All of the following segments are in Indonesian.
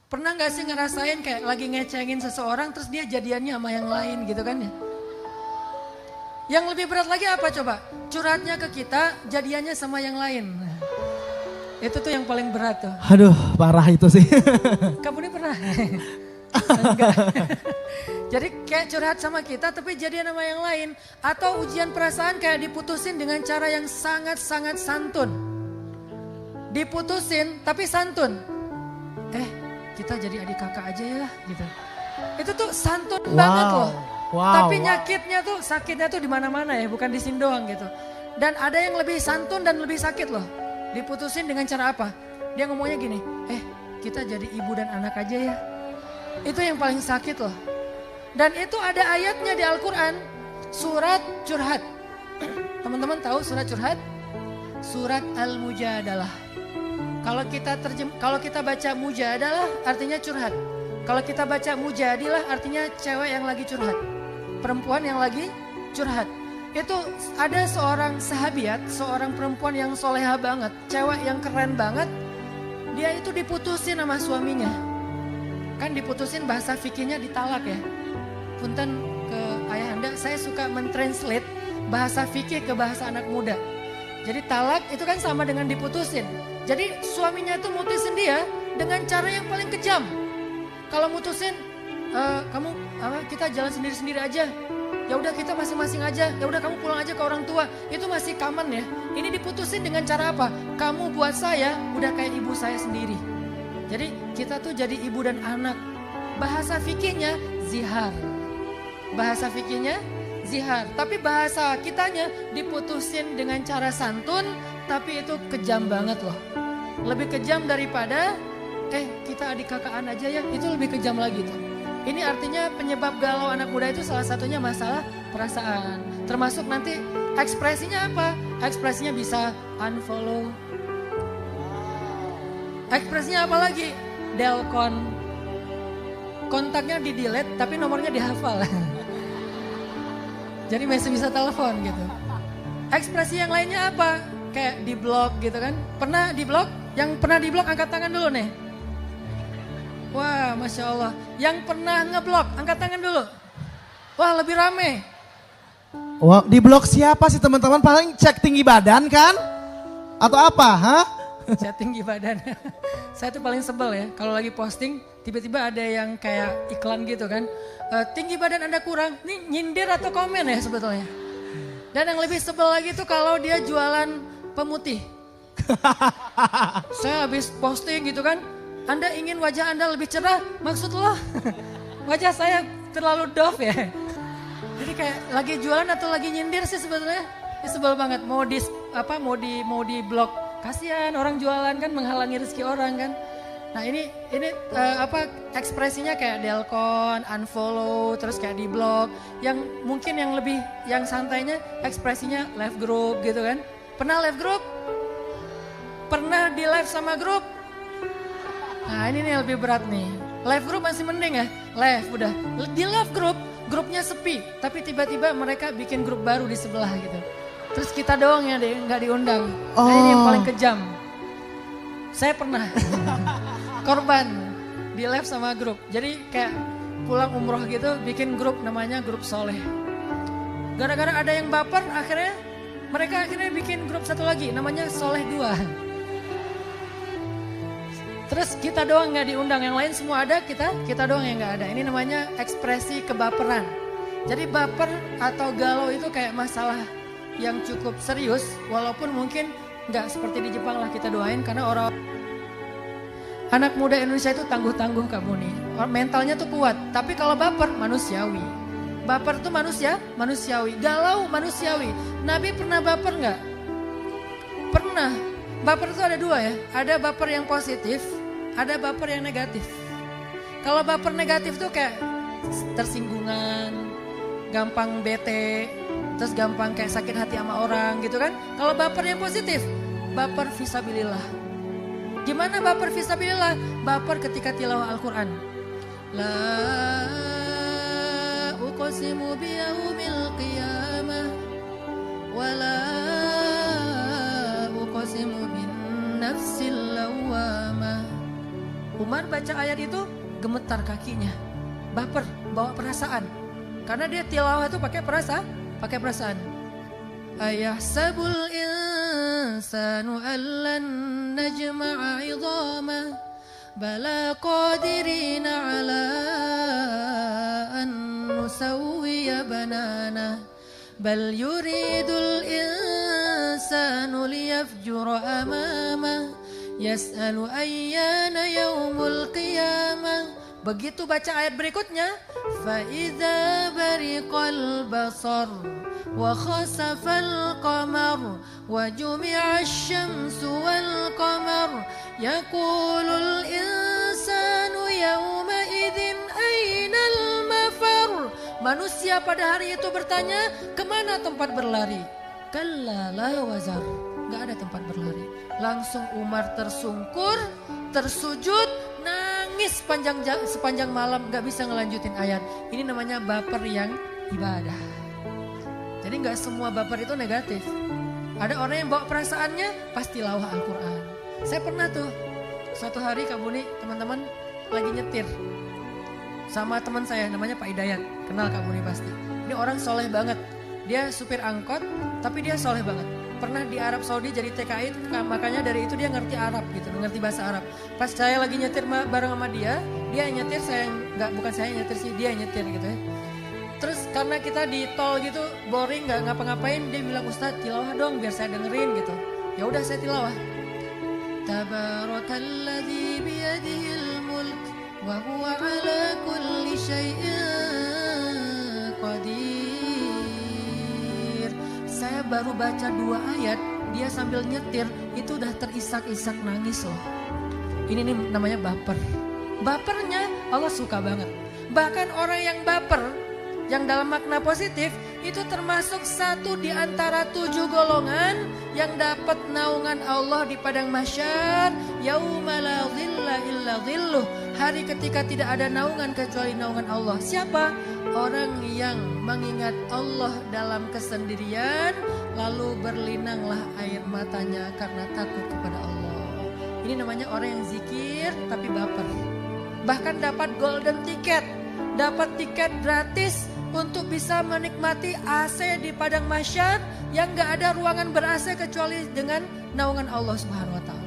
Pernah gak sih ngerasain kayak lagi ngecengin seseorang terus dia jadiannya sama yang lain gitu kan ya? Yang lebih berat lagi apa coba? Curhatnya ke kita, jadiannya sama yang lain. Itu tuh yang paling berat tuh. Aduh, parah itu sih. Kamu ini pernah? Enggak. Jadi kayak curhat sama kita tapi jadian sama yang lain. Atau ujian perasaan kayak diputusin dengan cara yang sangat-sangat santun. Diputusin tapi santun. Kita jadi adik kakak aja ya gitu. Itu tuh santun banget loh. Tapi nyakitnya tuh, sakitnya tuh di mana-mana ya, bukan di sini doang gitu. Dan ada yang lebih santun dan lebih sakit loh. Diputusin dengan cara apa? Dia ngomongnya gini, kita jadi ibu dan anak aja ya. Itu yang paling sakit loh. Dan itu ada ayatnya di Al-Quran, surat curhat. Teman-teman tahu surat curhat? Surat Al-Mujadalah. Kalau kita baca mujadalah artinya curhat. Kalau kita baca mujadilah artinya cewek yang lagi curhat. Perempuan yang lagi curhat. Itu ada seorang sahabiat, seorang perempuan yang soleha banget, cewek yang keren banget. Dia itu diputusin sama suaminya. Kan diputusin bahasa fikihnya ditalak ya. Punten ke ayahanda, saya suka mentranslate bahasa fikih ke bahasa anak muda. Jadi talak itu kan sama dengan diputusin. Jadi suaminya itu mutusin dia dengan cara yang paling kejam. Kalau mutusin, kita jalan sendiri-sendiri aja. Ya udah kita masing-masing aja. Ya udah kamu pulang aja ke orang tua. Itu masih common ya. Ini diputusin dengan cara apa? Kamu buat saya udah kayak ibu saya sendiri. Jadi kita tuh jadi ibu dan anak. Bahasa fikihnya zihar. Bahasa fikihnya zihar. Tapi bahasa kitanya diputusin dengan cara santun. Tapi itu kejam banget loh. Lebih kejam daripada kita adik kakaan aja ya. Itu lebih kejam lagi tuh. Ini artinya penyebab galau anak muda itu salah satunya masalah perasaan. Termasuk nanti ekspresinya apa? Ekspresinya bisa unfollow. Ekspresinya apa lagi? Delcon. Kontaknya di delete tapi nomornya dihafal. Jadi masih bisa telepon gitu. Ekspresi yang lainnya apa? Kayak di blog gitu kan. Pernah di blog? Yang pernah di blog angkat tangan dulu nih. Wah, Masya Allah. Yang pernah ngeblok, angkat tangan dulu. Wah, lebih rame. Wah, di blog siapa sih teman-teman? Paling cek tinggi badan kan? Atau apa, ha? Cek tinggi badan. Saya tuh paling sebel ya, kalau lagi posting, tiba-tiba ada yang kayak iklan gitu kan. Tinggi badan Anda kurang, ini nyindir atau komen ya sebetulnya. Dan yang lebih sebel lagi tuh kalau dia jualan pemutih. Saya habis posting gitu kan. Anda ingin wajah Anda lebih cerah, maksud lo wajah saya terlalu doff ya. Jadi kayak lagi jualan atau lagi nyindir sih sebetulnya. Ini sebel banget, mau di blok. Kasihan orang jualan kan menghalangi rezeki orang kan. Nah ini ekspresinya kayak delcon, unfollow, terus kayak di blog. Yang mungkin yang santainya ekspresinya live group gitu kan. Pernah live group? Pernah di live sama grup? Nah ini nih lebih berat nih. Live group masih mending ya. Live udah. Di live group, grupnya sepi. Tapi tiba-tiba mereka bikin grup baru di sebelah gitu. Terus kita doang ya nggak diundang. Nah ini yang paling kejam. Saya pernah korban di live sama grup. Jadi kayak pulang umroh gitu bikin grup namanya grup soleh. Gara-gara ada yang baper mereka akhirnya bikin grup satu lagi namanya soleh 2. Terus kita doang gak diundang, yang lain semua ada, kita doang yang gak ada. Ini namanya ekspresi kebaperan. Jadi baper atau galau itu kayak masalah yang cukup serius. Walaupun mungkin gak seperti di Jepang lah kita doain. Karena anak muda Indonesia itu tangguh-tangguh kamu nih. Mentalnya tuh kuat, tapi kalau baper manusiawi. Baper tuh manusiawi. Galau manusiawi. Nabi pernah baper gak? Pernah. Baper itu ada 2 ya, ada baper yang positif, ada baper yang negatif. Kalau baper negatif tuh kayak tersinggungan, gampang bete, terus gampang kayak sakit hati sama orang gitu kan. Kalau baper yang positif, baper fisabilillah. Gimana baper fisabilillah? Baper ketika tilawah Al-Quran. La uqsimu biyaumil qiyamah, wala uqsimu bin nafsil lawamah, Umar baca ayat itu gemetar kakinya, baper, bawa perasaan. Karena dia tilawah itu pakai perasaan. Ayahsabul insanu allan najma'a 'idhamah bala qadirina 'ala an nusawwiya banana bal yuridul insanu liyafjura amamah yas'alu ayyana yaumul qiyamah. Begitu baca ayat berikutnya, fa idza bariqal basar wa khasafal qamar wa jumi'a asy-syamsu wal qamar yaqulul insanu yawma idzin ainal mafar. Manusia pada hari itu bertanya, kemana tempat berlari? Kalla la wazar, gak ada tempat berlari. Langsung Umar tersungkur, tersujud, nangis sepanjang malam, gak bisa ngelanjutin ayat. Ini namanya baper yang ibadah. Jadi gak semua baper itu negatif. Ada orang yang bawa perasaannya pasti tilawah Al-Quran. Saya pernah tuh, suatu hari Kak Buni, teman-teman lagi nyetir sama teman saya namanya Pak Hidayat. Kenal Kak Buni pasti. Ini orang soleh banget. Dia supir angkot tapi dia soleh banget. Pernah di Arab Saudi jadi TKI, makanya dari itu dia ngerti Arab gitu, ngerti bahasa Arab. Pas saya lagi nyetir bareng sama dia yang nyetir, bukan saya yang nyetir sih, dia yang nyetir gitu ya. Terus karena kita di tol gitu boring, nggak ngapa-ngapain, dia bilang, Ustadz tilawah dong biar saya dengerin gitu. Ya udah saya tilawah. Tabarakalladzi biyadihil mulk wa huwa ala kulli syai'in qadir. Saya baru baca 2 ayat, dia sambil nyetir itu udah terisak-isak nangis loh. Ini nih namanya baper. Bapernya Allah suka banget. Bahkan orang yang baper, yang dalam makna positif, itu termasuk 1 di antara 7 golongan yang dapat naungan Allah di padang mahsyar. Yauma la dhilla illa dhilluh. Hari ketika tidak ada naungan kecuali naungan Allah. Siapa? Orang yang mengingat Allah dalam kesendirian, lalu berlinanglah air matanya karena takut kepada Allah. Ini namanya orang yang zikir tapi baper. Bahkan dapat golden ticket, dapat tiket gratis untuk bisa menikmati AC di padang mahsyar yang gak ada ruangan ber-AC kecuali dengan naungan Allah Subhanahu wa taala.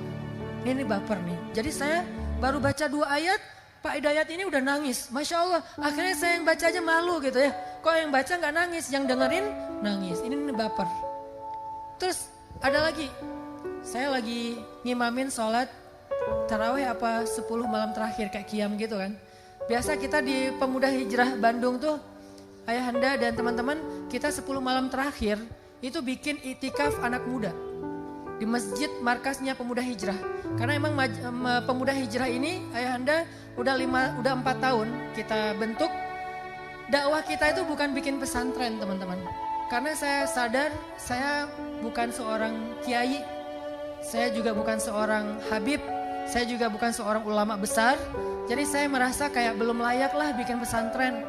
Ini baper nih. Jadi saya baru baca 2 ayat, Pak Hidayat ini udah nangis. Masya Allah, akhirnya saya yang baca aja malu gitu ya. Kok yang baca gak nangis, yang dengerin nangis. Ini baper. Terus ada lagi, saya lagi ngimamin sholat tarawih apa 10 malam terakhir kayak qiyam gitu kan. Biasa kita di Pemuda Hijrah Bandung tuh, Ayahanda dan teman-teman, kita 10 malam terakhir itu bikin itikaf anak muda di masjid markasnya Pemuda Hijrah. Karena emang Pemuda Hijrah ini Ayahanda udah 4 tahun kita bentuk. Dakwah kita itu bukan bikin pesantren teman-teman. Karena saya sadar saya bukan seorang kiai, saya juga bukan seorang habib, saya juga bukan seorang ulama besar. Jadi saya merasa kayak belum layak lah bikin pesantren.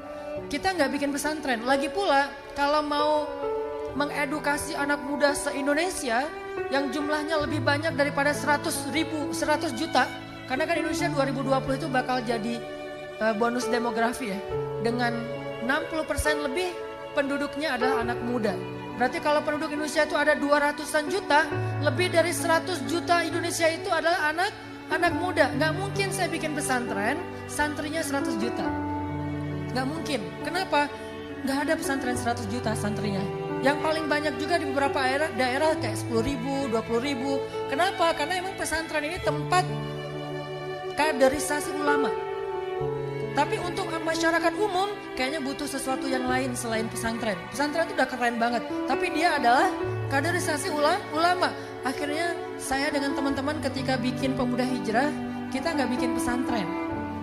Kita nggak bikin pesantren. Lagi pula kalau mau mengedukasi anak muda se-Indonesia yang jumlahnya lebih banyak daripada 100 juta. Karena kan Indonesia 2020 itu bakal jadi bonus demografi ya. Dengan 60% lebih penduduknya adalah anak muda. Berarti kalau penduduk Indonesia itu ada 200-an juta, lebih dari 100 juta Indonesia itu adalah anak muda. Nggak mungkin saya bikin pesantren, santrinya 100 juta. Nggak mungkin. Kenapa? Nggak ada pesantren 100 juta santrinya. Yang paling banyak juga di beberapa daerah kayak 10.000, 20.000. Kenapa? Karena emang pesantren ini tempat kaderisasi ulama. Tapi untuk masyarakat umum kayaknya butuh sesuatu yang lain selain pesantren. Pesantren itu udah keren banget. Tapi dia adalah kaderisasi ulama. Akhirnya saya dengan teman-teman ketika bikin Pemuda Hijrah, kita nggak bikin pesantren.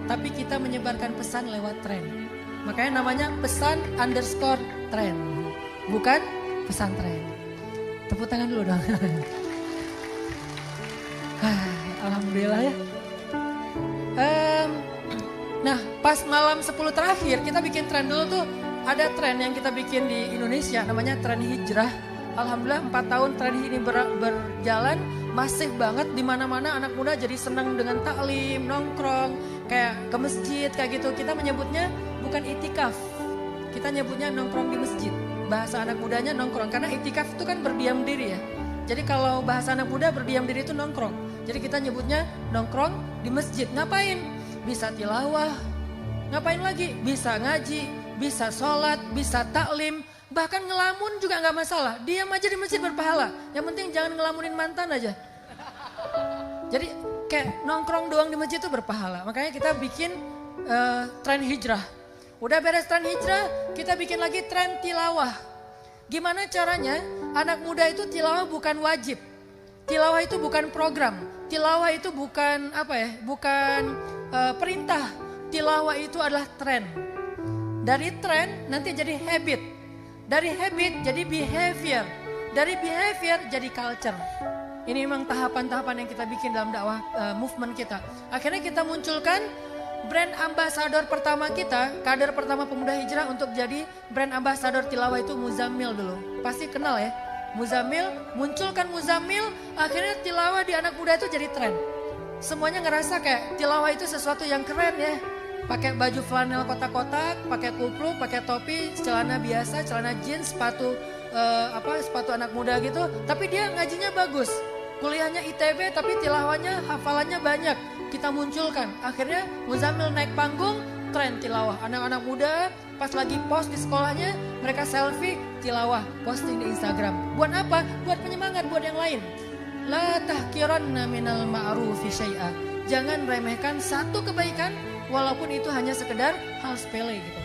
Tapi kita menyebarkan pesan lewat tren. Makanya namanya pesan_tren, bukan pesantren. Tepuk tangan dulu dong. Alhamdulillah ya. Nah pas malam 10 terakhir kita bikin tren dulu tuh. Ada tren yang kita bikin di Indonesia namanya tren hijrah. Alhamdulillah 4 tahun tren ini berjalan. masif banget, di mana-mana anak muda jadi senang dengan taklim, nongkrong, kayak ke masjid kayak gitu. Kita menyebutnya bukan itikaf, kita nyebutnya nongkrong di masjid. Bahasa anak mudanya nongkrong, karena itikaf itu kan berdiam diri ya. Jadi kalau bahasa anak muda berdiam diri itu nongkrong. Jadi kita nyebutnya nongkrong di masjid. Ngapain? Bisa tilawah, ngapain lagi? Bisa ngaji, bisa sholat, bisa taklim, bahkan ngelamun juga nggak masalah. Diam aja di masjid berpahala. Yang penting jangan ngelamunin mantan aja. Jadi kayak nongkrong doang di masjid itu berpahala. Makanya kita bikin tren hijrah. Udah beres tren hijrah, kita bikin lagi tren tilawah. Gimana caranya? Anak muda itu tilawah bukan wajib. Tilawah itu bukan program. Tilawah itu bukan apa ya? Bukan perintah. Tilawah itu adalah tren. Dari tren nanti jadi habit. Dari habit jadi behavior. Dari behavior jadi culture. Ini memang tahapan-tahapan yang kita bikin dalam dakwah movement kita. Akhirnya kita munculkan brand ambassador pertama kita, kader pertama pemuda hijrah untuk jadi brand ambassador tilawah itu Muzammil dulu. Pasti kenal ya. Muzammil, munculkan Muzammil, akhirnya tilawah di anak muda itu jadi tren. Semuanya ngerasa kayak tilawah itu sesuatu yang keren ya. Pakai baju flanel kotak-kotak, pakai kupluk, pakai topi, celana biasa, celana jeans, sepatu sepatu anak muda gitu. Tapi dia ngajinya bagus. Kuliahnya ITB tapi tilawahnya, hafalannya banyak. Kita munculkan. Akhirnya Muzammil naik panggung, tren tilawah. Anak-anak muda pas lagi post di sekolahnya, mereka selfie, tilawah, posting di Instagram. Buat apa? Buat penyemangat, buat yang lain. La tahkiranna minal ma'rufi syai'a. Jangan remehkan satu kebaikan walaupun itu hanya sekedar hal sepele gitu.